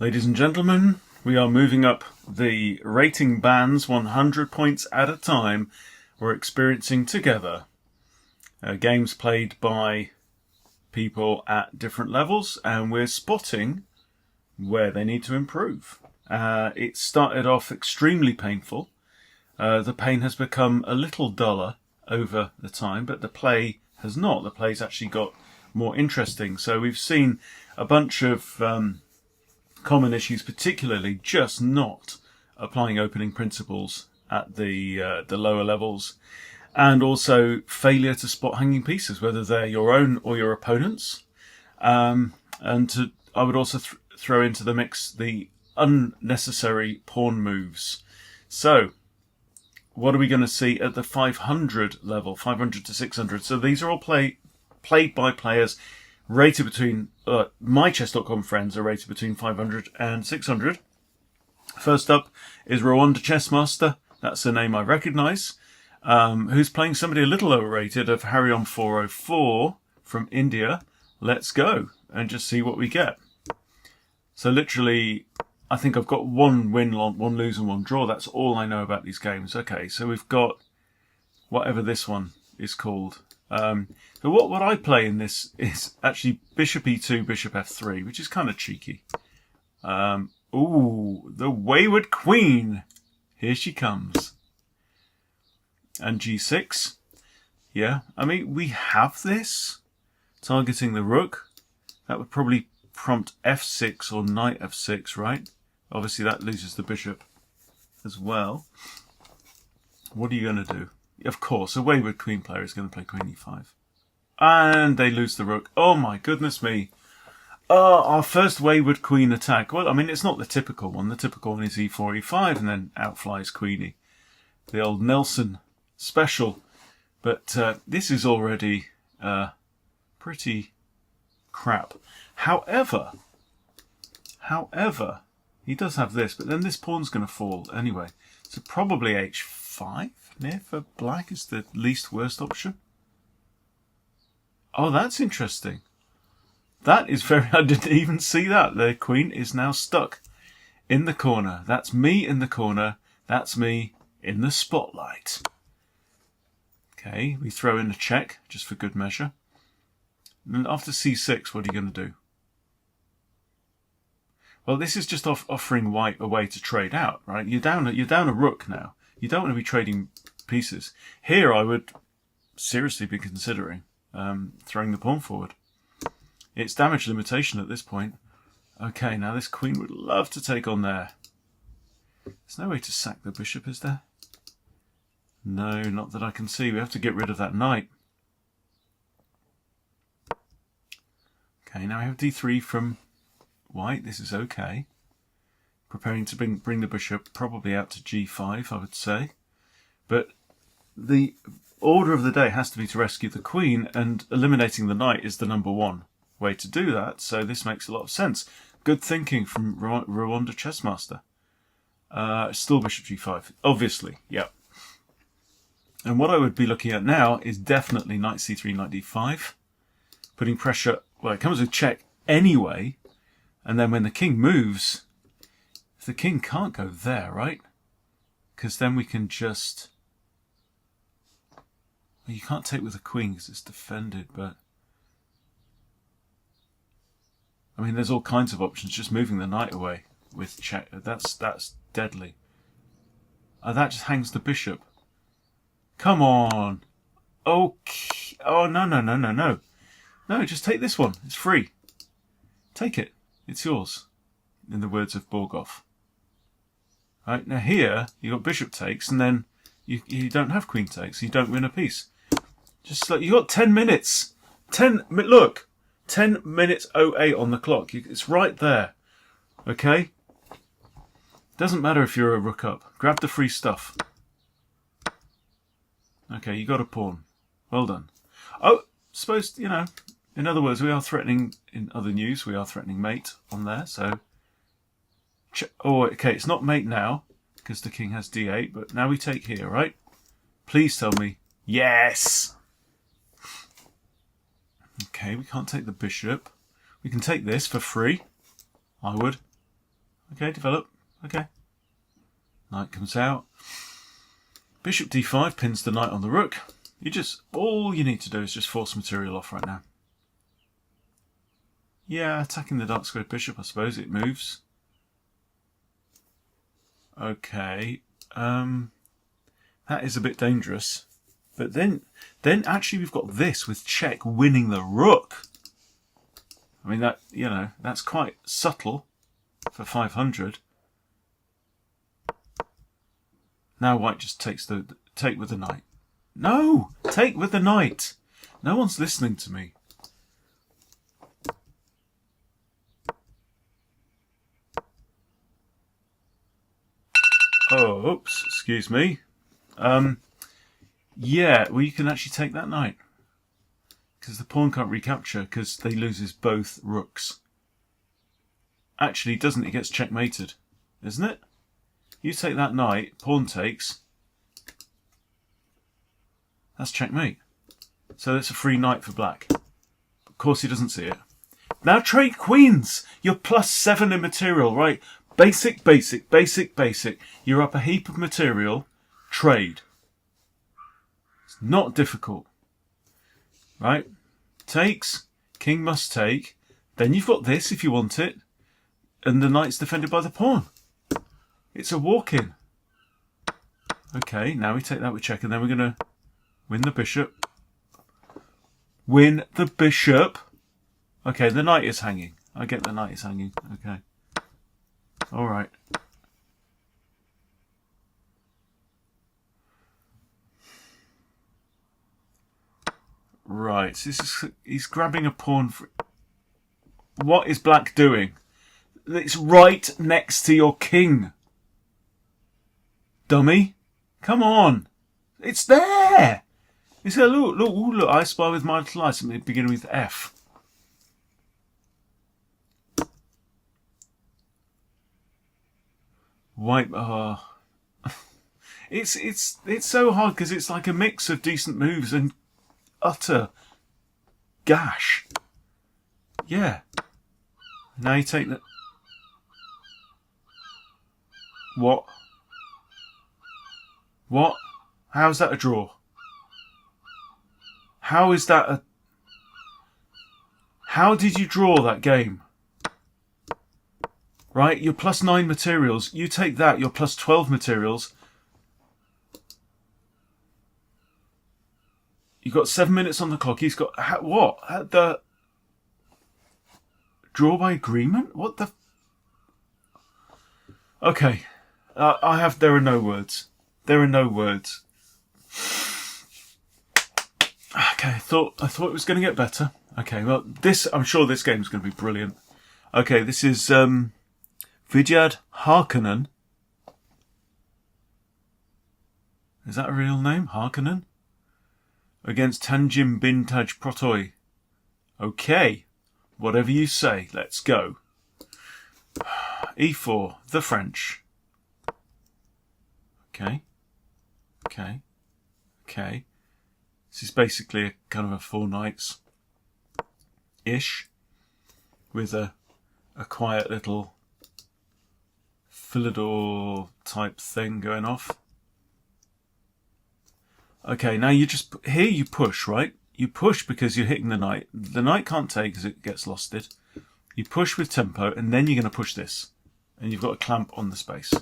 Ladies and gentlemen, we are moving up the rating bands 100 points at a time. We're experiencing together games played by people at different levels, and we're spotting where they need to improve. It started off extremely painful. The pain has become a little duller over the time, but the play has not. The play's actually got more interesting. So we've seen a bunch of common issues, particularly just not applying opening principles at the lower levels, and also failure to spot hanging pieces, whether they're your own or your opponent's. I would also throw into the mix the unnecessary pawn moves. So what are we going to see at the 500 level, 500 to 600? So these are all played by players rated between, my chess.com friends are rated between 500 and 600. First up is Rwanda Chessmaster. That's a name I recognise. Who's playing somebody a little lower rated of Hariom 404 from India. Let's go and just see what we get. So literally, I think I've got one win, one lose and one draw. That's all I know about these games. Okay, so we've got whatever this one is called. So what I play in this is actually Bishop E2, Bishop F3, which is kind of cheeky. Ooh, the Wayward Queen. Here she comes. And G6. Yeah, I mean, we have this. Targeting the rook. That would probably prompt F6 or Knight F6, right? Obviously that loses the bishop as well. What are you going to do? Of course, a Wayward Queen player is going to play Queen E5. And they lose the rook. Oh my goodness me. Our first Wayward Queen attack. Well, I mean, it's not the typical one. The typical one is E4, E5, and then out flies Queenie. The old Nelson special. But this is already pretty crap. However, he does have this, but then this pawn's going to fall anyway. So probably H5 near for black is the least worst option. Oh, that's interesting. That is very... I didn't even see that. The queen is now stuck in the corner. That's me in the corner. That's me in the spotlight. Okay, we throw in a check just for good measure. And then after C6, what are you going to do? Well, this is just offering white a way to trade out, right? You're down a rook now. You don't want to be trading pieces. Here, I would seriously be considering throwing the pawn forward. It's damage limitation at this point. Okay, now this queen would love to take on there. There's no way to sack the bishop, is there? No, not that I can see. We have to get rid of that knight. Okay, now we have D3 from white. This is okay. Preparing to bring the bishop probably out to G5, I would say. But the order of the day has to be to rescue the queen, and eliminating the knight is the number one way to do that. So this makes a lot of sense. Good thinking from Rwanda Chessmaster. Still bishop G5, obviously, yeah. And what I would be looking at now is definitely knight C3, knight D5. Putting pressure, well, it comes with check anyway. And then when the king moves, if the king can't go there, right? Because then we can just... Well, you can't take with the queen because it's defended, but... I mean, there's all kinds of options. Just moving the knight away with check. That's deadly. Oh, that just hangs the bishop. Come on. Okay. Oh, no. No, just take this one. It's free. Take it. It's yours. In the words of Borgoff. Right, now here, you've got bishop takes, and then you don't have queen takes. You don't win a piece. Just like, you got 10 minutes. Look. 10 minutes 08 on the clock. It's right there. Okay? Doesn't matter if you're a rook up. Grab the free stuff. Okay, you got a pawn. Well done. Oh, suppose, you know, in other words, we are threatening, in other news, we are threatening mate on there, so... Oh, okay, it's not mate now, because the king has d8, but now we take here, right? Please tell me. Yes! Okay, we can't take the bishop. We can take this for free. I would. Okay, develop. Okay. Knight comes out. Bishop d5 pins the knight on the rook. All you need to do is just force material off right now. Yeah, attacking the dark squared bishop, I suppose. It moves. Okay. That is a bit dangerous. But then actually we've got this with check winning the rook. I mean, that's quite subtle for 500. Now white just take with the knight. No! Take with the knight! No one's listening to me. Oh, oops, excuse me. Yeah, well, you can actually take that knight. Because the pawn can't recapture, because they loses both rooks. Actually, doesn't it? It gets checkmated, isn't it? You take that knight, pawn takes. That's checkmate. So that's a free knight for black. Of course he doesn't see it. Now trade queens! You're +7 in material, right? Basic, basic, basic, basic. You're up a heap of material. Trade. It's not difficult. Right? Takes. King must take. Then you've got this if you want it. And the knight's defended by the pawn. It's a walk-in. Okay, now we take that with check, and then we're going to win the bishop. Win the bishop. Okay, the knight is hanging. I get the knight is hanging. Okay. Alright. Right, so he's grabbing a pawn. What is black doing? It's right next to your king. Dummy. Come on. It's there. He said, look, I spy with my little eye, something beginning with F. White, it's so hard because it's like a mix of decent moves and utter gash. Yeah. Now you take the... What? What? How's that a draw? How is that a... How did you draw that game? Right, you're +9 materials. You take that, you're +12 materials. You've got 7 minutes on the clock. He's got... What? The... Draw by agreement? What the... Okay. There are no words. There are no words. Okay, I thought it was going to get better. Okay, well, I'm sure this game is going to be brilliant. Okay, this is Vidyard Harkonnen. Is that a real name? Harkonnen? Against Tanjim Bintaj Protoy. Okay, whatever you say, let's go. E4, the French. Okay. Okay. Okay. This is basically a kind of a 4 knights-ish. With a quiet little Philidor type thing going off. Okay, now you push, right? You push because you're hitting the knight. The knight can't take because it gets losted. You push with tempo, and then you're going to push this. And you've got a clamp on the space.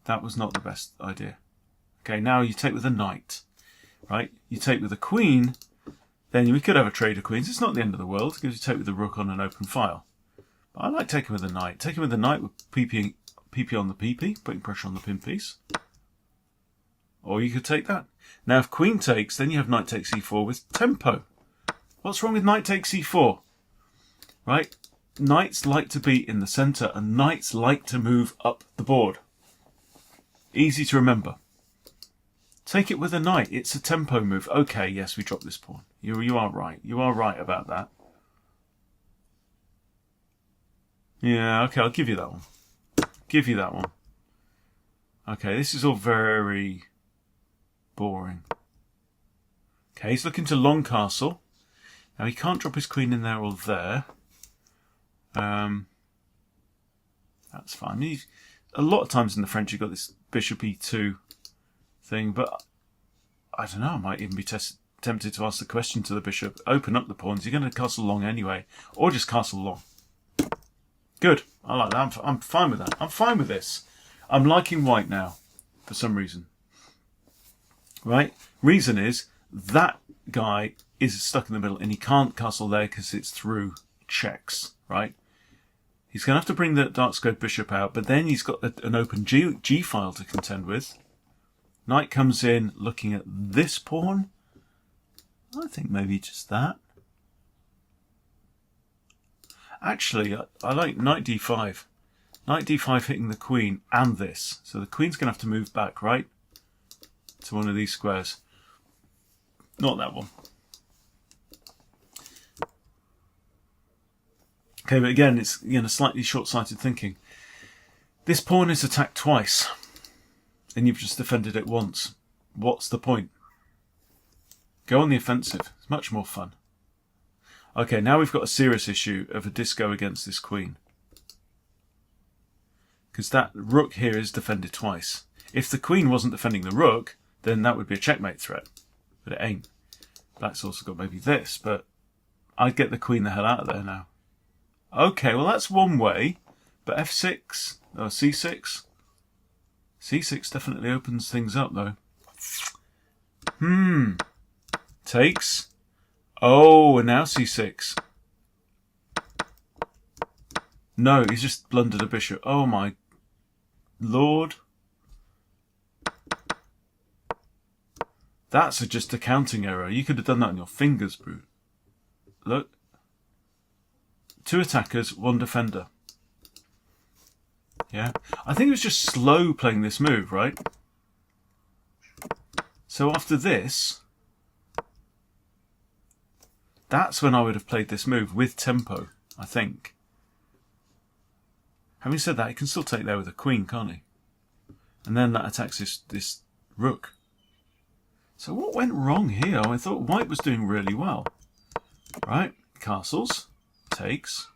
That was not the best idea. Okay, now you take with a knight, right? You take with a queen, then we could have a trade of queens. It's not the end of the world, because you take with the rook on an open file. But I like taking with a knight. Taking with the knight with PP on the PP, putting pressure on the pin piece. Or you could take that. Now if queen takes, then you have knight takes e4 with tempo. What's wrong with knight takes e4? Right? Knights like to be in the centre, and knights like to move up the board. Easy to remember. Take it with a knight. It's a tempo move. Okay, yes, we drop this pawn. You are right. You are right about that. Yeah, okay, I'll give you that one. Give you that one. Okay, this is all very boring. Okay, he's looking to long castle. Now he can't drop his queen in there or there. That's fine. A lot of times in the French you've got this bishop e2 thing, but I don't know, I might even be tempted to ask the question to the bishop. Open up the pawns. You're going to castle long anyway, or just castle long. Good. I like that. I'm fine with that. I'm fine with this. I'm liking white now, for some reason. Right? Reason is, that guy is stuck in the middle, and he can't castle there because it's through checks, right? He's going to have to bring the dark squared bishop out, but then he's got an open G file to contend with. Knight comes in looking at this pawn. I think maybe just that. Actually, I like knight d5. Knight d5 hitting the queen and this. So the queen's going to have to move back, right? To one of these squares. Not that one. Okay, but again, it's slightly short-sighted thinking. This pawn is attacked twice, and you've just defended it once. What's the point? Go on the offensive. It's much more fun. Okay, now we've got a serious issue of a disco against this queen. Because that rook here is defended twice. If the queen wasn't defending the rook, then that would be a checkmate threat. But it ain't. Black's also got maybe this, but I'd get the queen the hell out of there now. Okay, well that's one way, but f6, or c6. c6 definitely opens things up though. Takes. Oh, and now c6. No, he's just blundered a bishop. Oh my lord. That's just a counting error. You could have done that on your fingers, brute. Look. 2 attackers, 1 defender. Yeah. I think it was just slow playing this move, right? So after this, that's when I would have played this move with tempo, I think. Having said that, he can still take there with a queen, can't he? And then that attacks this rook. So what went wrong here? I thought white was doing really well. Right, castles, takes.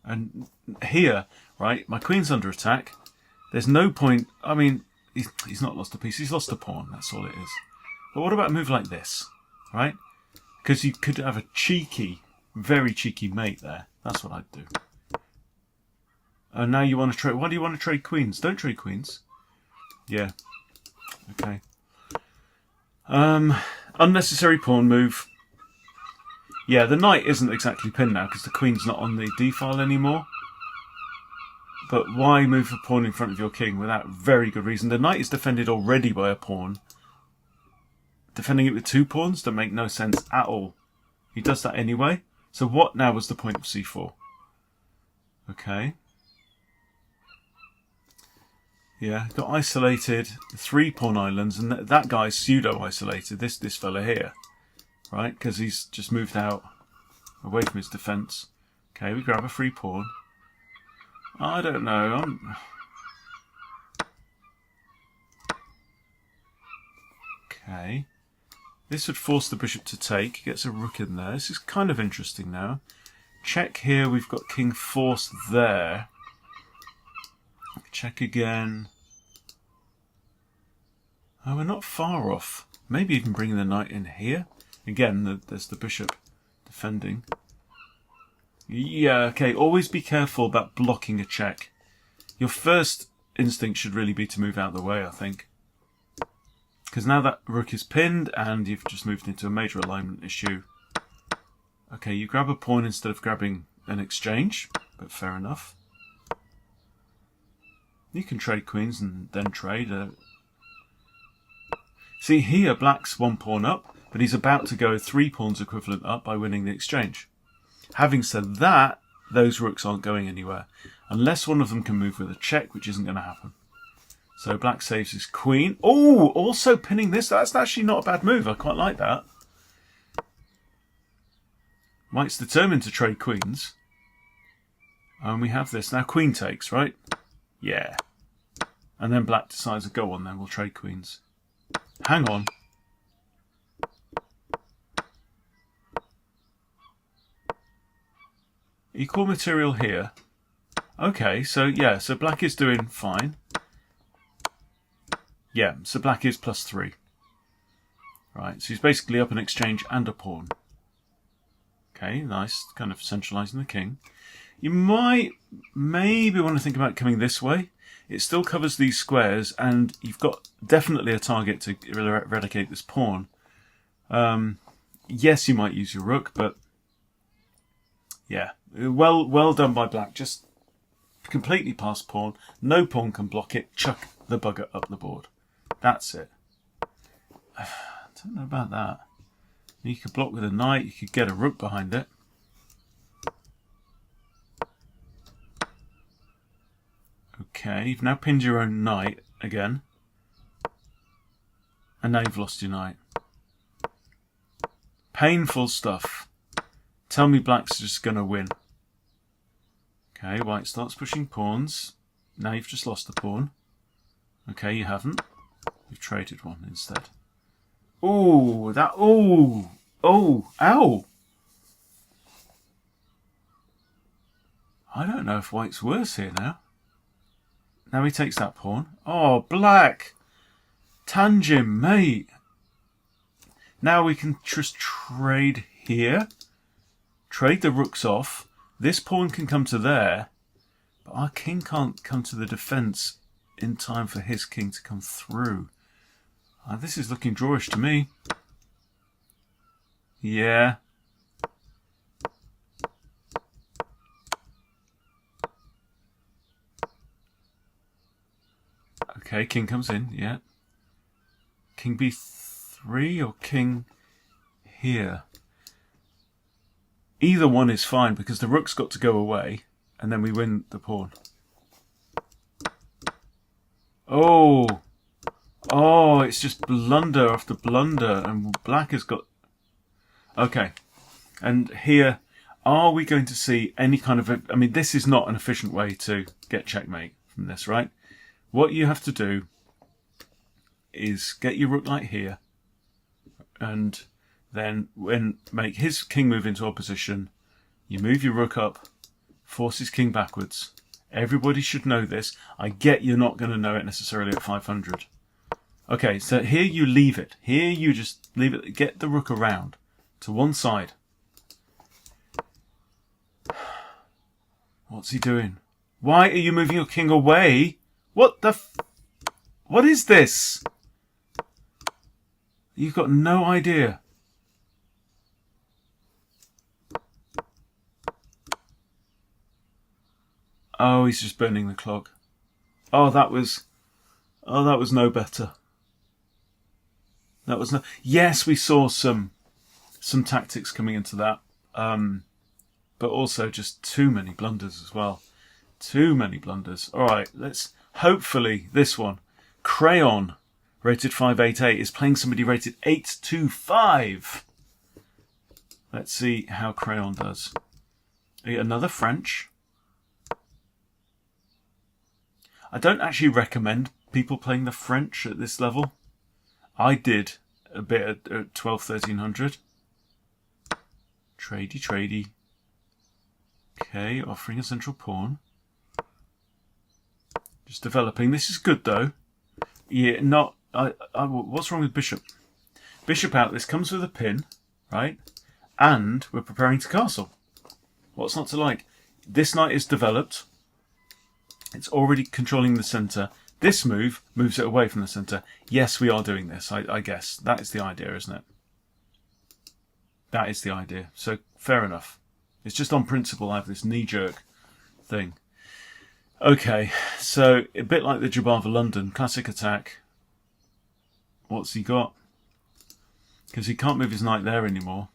And here, right, my queen's under attack. There's no point, I mean, he's not lost a piece, he's lost a pawn, that's all it is. But what about a move like this, right? Because you could have a cheeky, very cheeky mate there. That's what I'd do. And now you want to trade, why do you want to trade queens? Don't trade queens. Yeah. Okay. Unnecessary pawn move. Yeah, the knight isn't exactly pinned now because the queen's not on the d-file anymore. But why move a pawn in front of your king without very good reason? The knight is defended already by a pawn. Defending it with 2 pawns doesn't make no sense at all. He does that anyway. So what now was the point of c4? Okay. Yeah, got isolated, 3 pawn islands, and that guy's pseudo-isolated, this fella here. Right, because he's just moved out away from his defence. Okay, we grab a free pawn. I don't know. Okay. This would force the bishop to take. Gets a rook in there. This is kind of interesting now. Check here. We've got king forced there. Check again. Oh, we're not far off. Maybe even bringing the knight in here. Again, there's the bishop defending. Yeah, okay, always be careful about blocking a check. Your first instinct should really be to move out of the way, I think. Because now that rook is pinned and you've just moved into a major alignment issue. Okay, you grab a pawn instead of grabbing an exchange, but fair enough. You can trade queens and then trade. See, here black's 1 pawn up, but he's about to go 3 pawns equivalent up by winning the exchange. Having said that, those rooks aren't going anywhere, unless one of them can move with a check, which isn't going to happen. So black saves his queen. Oh, also pinning this. That's actually not a bad move. I quite like that. White's determined to trade queens. And we have this. Now queen takes, right? Yeah. And then black decides to go on, then we'll trade queens. Hang on. Equal material here. Okay, so yeah, so black is doing fine. Yeah, so black is +3. Right, so he's basically up an exchange and a pawn. Okay, nice, kind of centralising the king. You might maybe want to think about coming this way. It still covers these squares, and you've got definitely a target to eradicate this pawn. Yes, you might use your rook, but yeah, well done by black. Just completely past pawn. No pawn can block it. Chuck the bugger up the board. That's it. I don't know about that. You could block with a knight. You could get a rook behind it. Okay, you've now pinned your own knight again. And now you've lost your knight. Painful stuff. Tell me black's just going to win. Okay, white starts pushing pawns. Now you've just lost the pawn. Okay, you haven't. You've traded one instead. Oh, that... Oh! Oh! Ow! I don't know if white's worse here now. Now he takes that pawn. Oh, black! Tangim, mate! Now we can just trade here. Trade the rooks off. This pawn can come to there. But our king can't come to the defence in time for his king to come through. This is looking drawish to me. Yeah. Okay, king comes in, yeah. King b3 or king here? Either one is fine because the rook's got to go away and then we win the pawn. Oh! Oh, it's just blunder after blunder and black has got... Okay. And here, are we going to see any kind of... I mean, this is not an efficient way to get checkmate from this, right? What you have to do is get your rook like here and then make his king move into opposition. You move your rook up, force his king backwards. Everybody should know this. I get you're not going to know it necessarily at 500. Okay, so here you leave it. Here you just leave it. Get the rook around to one side. What's he doing? Why are you moving your king away? What the what is this? You've got no idea. Oh, he's just burning the clock. Oh, that was no better. That was no. Yes, we saw some tactics coming into that, but also just too many blunders as well. Too many blunders. All right, let's hopefully this one. Crayon, rated 588, is playing somebody rated 825. Let's see how Crayon does. Another French. I don't actually recommend people playing the French at this level. I did a bit at 12, 1300. Tradey. Okay, offering a central pawn. Just developing. This is good though. Yeah, not... what's wrong with bishop? Bishop out. This comes with a pin, right? And we're preparing to castle. What's not to like? This knight is developed. It's already controlling the centre. This move moves it away from the centre. Yes, we are doing this, I guess. That is the idea, isn't it? That is the idea. So, fair enough. It's just on principle I have this knee-jerk thing. Okay, so a bit like the Jabava London, classic attack. What's he got? Because he can't move his knight there anymore.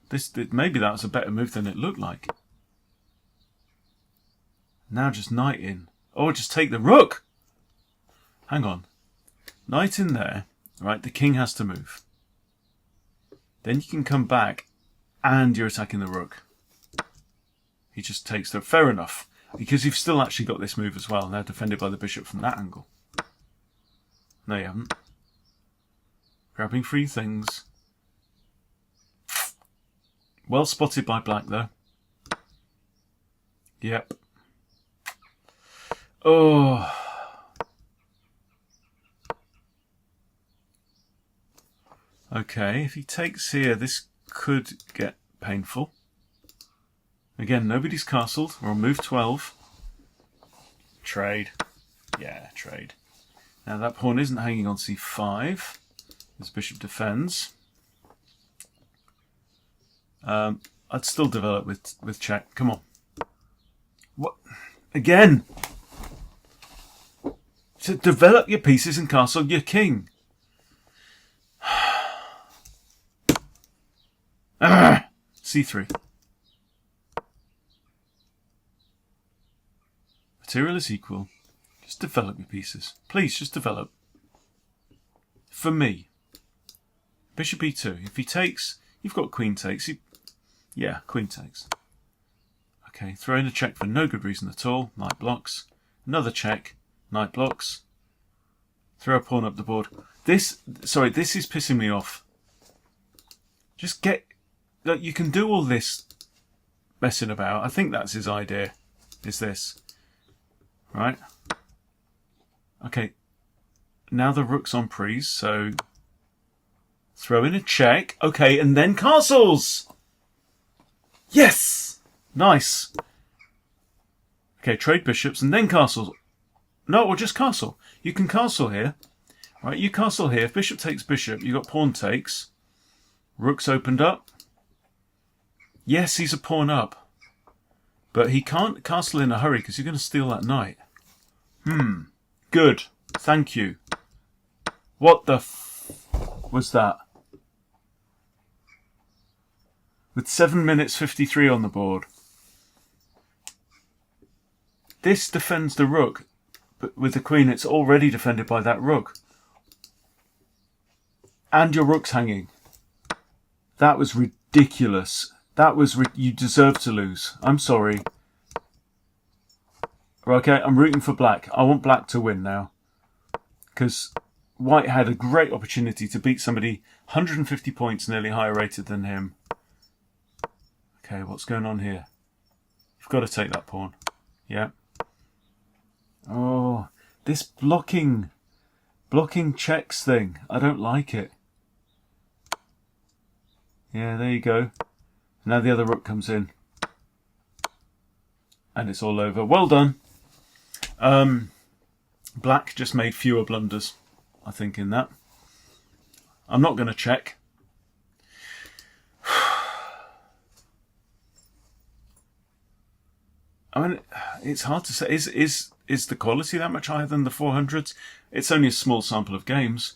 Maybe that was a better move than it looked like. Now just knight in. Or just take the rook! Hang on. Knight in there. Right, the king has to move. Then you can come back and you're attacking the rook. He just takes the... Fair enough. Because you've still actually got this move as well. Now defended by the bishop from that angle. No, you haven't. Grabbing free things. Well spotted by black, though. Yep. Oh. Okay, if he takes here, this could get painful. Again, nobody's castled. We're on move 12. Trade. Yeah, trade. Now that pawn isn't hanging on c5. This bishop defends. I'd still develop with check. Come on. What? Again! To develop your pieces and castle your king. c3. Material is equal. Just develop your pieces. Please, just develop. For me. Bishop e2. If he takes, you've got queen takes. Yeah, queen takes. Okay, throw in a check for no good reason at all. Knight blocks. Another check. Knight blocks. Throw a pawn up the board. This is pissing me off. Just get... Look, you can do all this messing about. I think that's his idea. Is this. Right? Okay. Now the rook's on prise, so... Throw in a check. Okay, and then castles! Yes! Nice. Okay, trade bishops and then castles. No, or just castle. You can castle here. Right, you castle here. If bishop takes bishop, you got pawn takes. Rook's opened up. Yes, he's a pawn up. But he can't castle in a hurry because you're going to steal that knight. Good. Thank you. What the was that? With 7 minutes 53 on the board. This defends the rook. But with the queen, it's already defended by that rook. And your rook's hanging. That was ridiculous. That was... you deserve to lose. I'm sorry. Okay, I'm rooting for black. I want black to win now. Because white had a great opportunity to beat somebody 150 points nearly higher rated than him. Okay, what's going on here? You've got to take that pawn. Yeah. Oh, this blocking checks thing. I don't like it. Yeah, there you go. Now the other rook comes in. And it's all over. Well done. Black just made fewer blunders, I think, in that. I'm not going to check. I mean, it's hard to say. Is the quality that much higher than the 400s? It's only a small sample of games.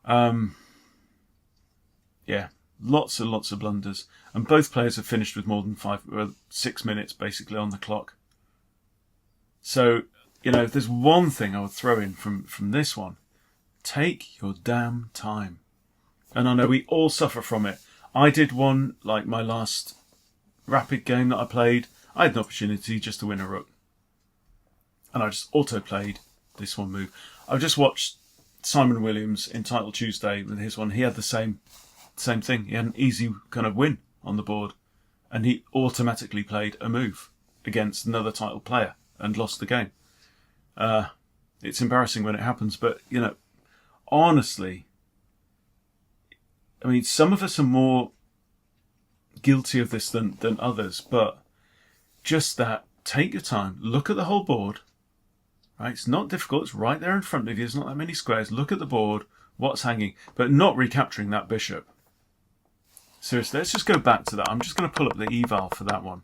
Yeah, lots and lots of blunders. And both players have finished with more than 6 minutes, basically, on the clock. So, you know, if there's one thing I would throw in from this one, take your damn time. And I know we all suffer from it. I did one, like my last rapid game that I played. I had an opportunity just to win a rook. And I just auto-played this one move. I just watched Simon Williams in Title Tuesday with his one. He had the same thing. He had an easy kind of win on the board. And he automatically played a move against another title player and lost the game. It's embarrassing when it happens, but, you know, honestly, I mean, some of us are more guilty of this than others, but just that, take your time, look at the whole board, right? It's not difficult, it's right there in front of you, there's not that many squares, look at the board, what's hanging, but not recapturing that bishop. Seriously, let's just go back to that. I'm just going to pull up the eval for that one.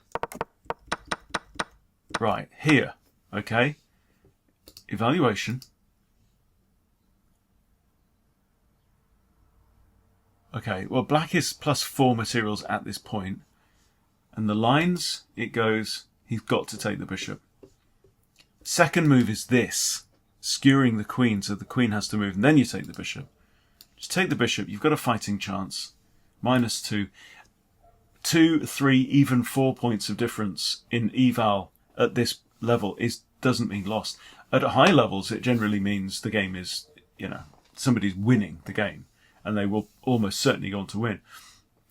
Right, here, okay? Evaluation. Okay, well, black is +4 materials at this point. And the lines, it goes, he's got to take the bishop. Second move is this, skewering the queen, so the queen has to move, and then you take the bishop. Just take the bishop, you've got a fighting chance. -2. 2, 3, even 4 points of difference in eval at this level doesn't mean lost. At high levels, it generally means the game is you know, somebody's winning the game, and they will almost certainly go on to win.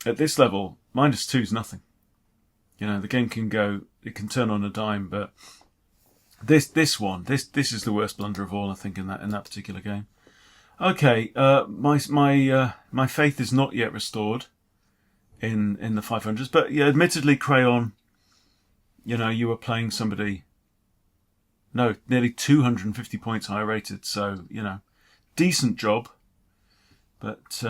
At this level, -2 is nothing. You know, the game can go, it can turn on a dime, but this is the worst blunder of all, I think, in that particular game. Okay, my faith is not yet restored in the 500s, but yeah, admittedly, Crayon, you know, you were playing somebody, no, nearly 250 points higher rated, so, you know, decent job. But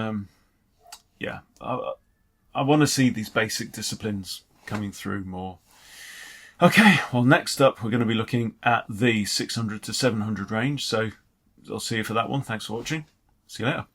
yeah, I want to see these basic disciplines coming through more. Okay, well, next up we're going to be looking at the 600 to 700 range, so I'll see you for that one. Thanks for watching. See you later.